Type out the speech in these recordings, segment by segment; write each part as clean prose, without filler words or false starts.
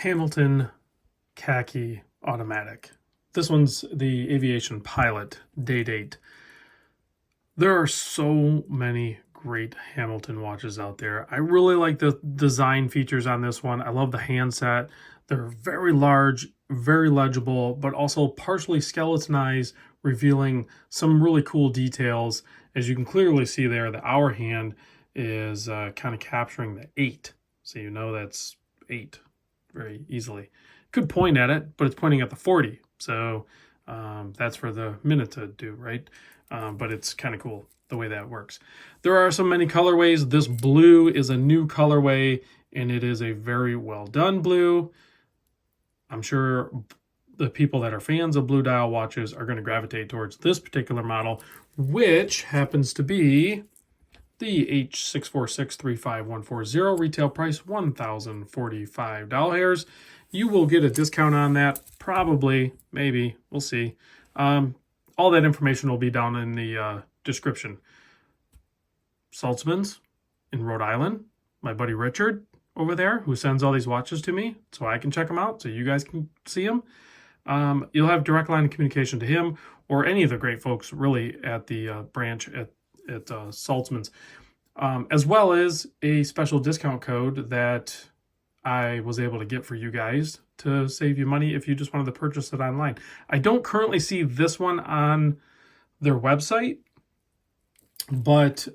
Hamilton Khaki Automatic. This one's the Aviation Pilot day date. There are so many great Hamilton watches out there. I really like the design features on this one. I love the handset. They're very large, very legible, but also partially skeletonized, revealing some really cool details. As you can clearly see there, the hour hand is kind of capturing the 8. So you know that's 8 very easily. Could point at it, but it's pointing at the 40. So that's for the minute to do, right? But it's kind of cool the way that works. There are so many colorways. This blue is a new colorway, and it is a very well done blue. I'm sure the people that are fans of blue dial watches are going to gravitate towards this particular model, which happens to be the H64635140, retail price $1,045. You will get a discount on that, probably, maybe, we'll see. All that information will be down in the description. Saltzmans in Rhode Island, my buddy Richard over there, who sends all these watches to me so I can check them out, so you guys can see them. You'll have direct line of communication to him or any of the great folks really at the branch at Saltzmans, as well as a special discount code that I was able to get for you guys to save you money if you just wanted to purchase it online. I don't currently see this one on their website, but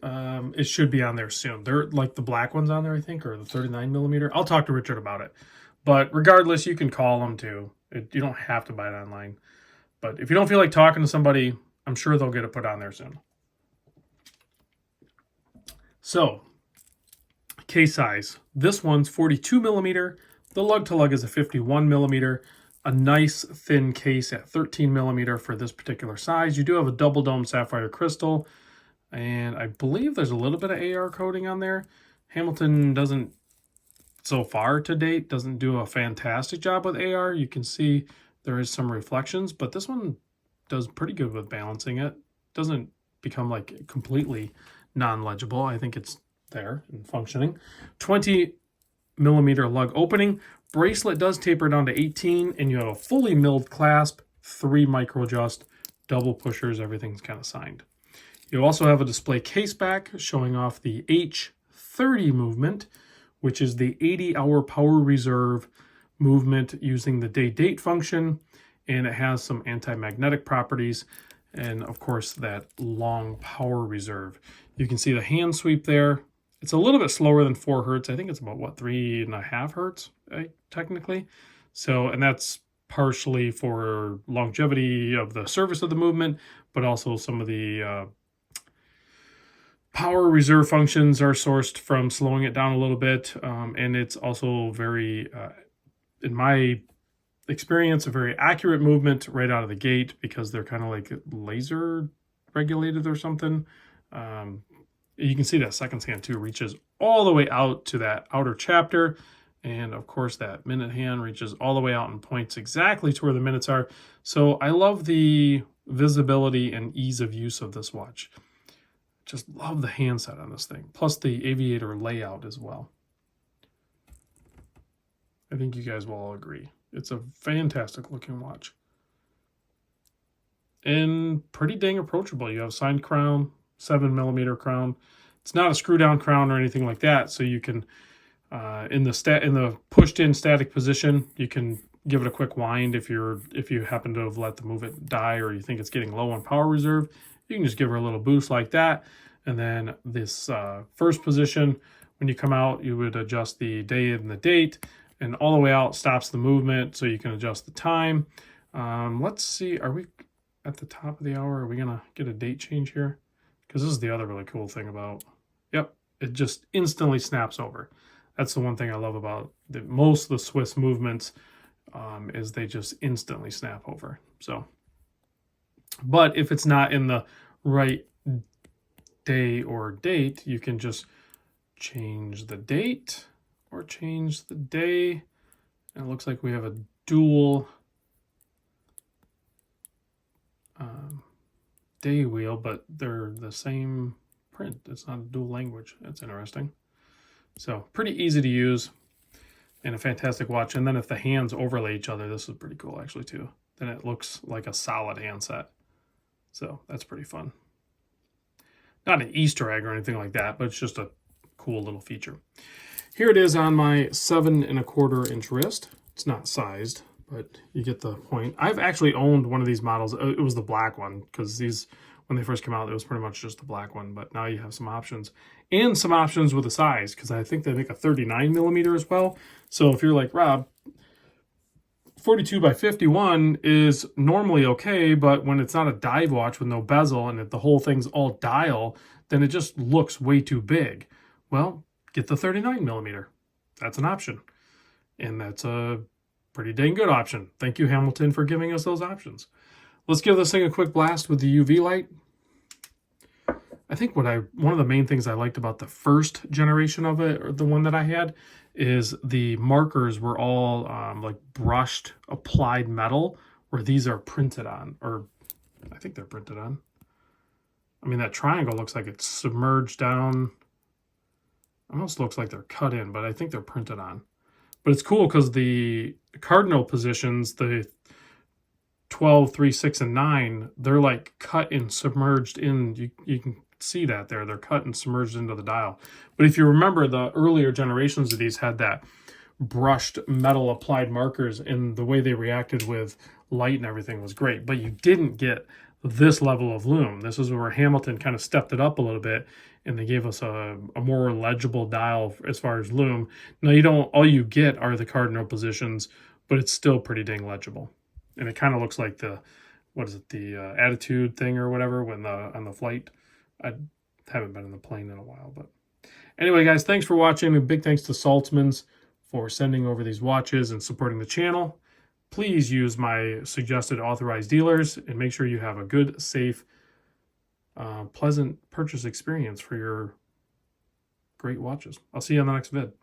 it should be on there soon. They're like the black ones on there, I think, or the 39 millimeter. I'll talk to Richard about it. But regardless, you can call them too. You don't have to buy it online. But if you don't feel like talking to somebody, I'm sure they'll get it put on there soon. So, case size. This one's 42 millimeter. The lug to lug is a 51 millimeter. A nice thin case at 13 millimeter for this particular size. You do have a double dome sapphire crystal, and I believe there's a little bit of AR coating on there. Hamilton doesn't, so far to date, doesn't do a fantastic job with AR. You can see there is some reflections, but this one does pretty good with balancing it. Doesn't become like completely non-legible. I think it's there and functioning. 20 millimeter lug opening. Bracelet does taper down to 18, and you have a fully milled clasp, 3 micro adjust, double pushers, everything's kind of signed. You also have a display case back showing off the H30 movement, which is the 80-hour power reserve movement using the day date function, and it has some anti-magnetic properties, and of course that long power reserve. You can see the hand sweep there. It's a little bit slower than 4 hertz. I think it's about, what, 3.5 hertz, technically. So, and that's partially for longevity of the service of the movement, but also some of the power reserve functions are sourced from slowing it down a little bit. And it's also very, in my experience, a very accurate movement right out of the gate because they're kind of like laser regulated or something. You can see that second scan too reaches all the way out to that outer chapter. And of course that minute hand reaches all the way out and points exactly to where the minutes are. So I love the visibility and ease of use of this watch. Just love the handset on this thing. Plus the aviator layout as well. I think you guys will all agree. It's a fantastic looking watch. And pretty dang approachable. You have signed crown, 7 millimeter crown. It's not a screw down crown or anything like that. So you can, in the pushed in static position, you can give it a quick wind if you happen to have let the movement die or you think it's getting low on power reserve. You can just give her a little boost like that. And then this first position, when you come out, you would adjust the day and the date, and all the way out stops the movement so you can adjust the time. Let's see, are we at the top of the hour? Are we gonna get a date change here? Because this is the other really cool thing about, yep, it just instantly snaps over. That's the one thing I love about most of the Swiss movements is they just instantly snap over. So, but if it's not in the right day or date, you can just change the date or change the day. And it looks like we have a dual day wheel, but they're the same print. It's not a dual language. That's interesting. So pretty easy to use. and a fantastic watch. And then if the hands overlay each other, this is pretty cool actually too. Then it looks like a solid handset. So that's pretty fun. Not an Easter egg or anything like that, but it's just a cool little feature. Here it is on my 7¼ inch wrist. It's not sized, but you get the point. I've actually owned one of these models. It was the black one, because these, when they first came out, it was pretty much just the black one, but now you have some options. And some options with the size, because I think they make a 39mm as well. So if you're like, Rob, 42x51 is normally okay, but when it's not a dive watch with no bezel and the whole thing's all dial, then it just looks way too big. Well, get the 39mm. That's an option. And that's a pretty dang good option. Thank you, Hamilton, for giving us those options. Let's give this thing a quick blast with the UV light. I think one of the main things I liked about the first generation of it, or the one that I had, is the markers were all like brushed applied metal, where these are printed on, or I think they're printed on. I mean, that triangle looks like it's submerged down. Almost looks like they're cut in, but I think they're printed on. But it's cool because the cardinal positions, the 12, 3, 6, and 9, they're like cut and submerged in. You can see that there. They're cut and submerged into the dial. But if you remember, the earlier generations of these had that brushed metal applied markers, and the way they reacted with light and everything was great. But you didn't get this level of lume. This is where Hamilton kind of stepped it up a little bit, and they gave us a more legible dial as far as lume. Now, you don't, all you get are the cardinal positions, but it's still pretty dang legible. And it kind of looks like the, what is it, the attitude thing or whatever when on the flight. I haven't been in the plane in a while, but anyway, guys, thanks for watching. A big thanks to Saltzmans for sending over these watches and supporting the channel. Please use my suggested authorized dealers and make sure you have a good, safe, pleasant purchase experience for your great watches. I'll see you on the next vid.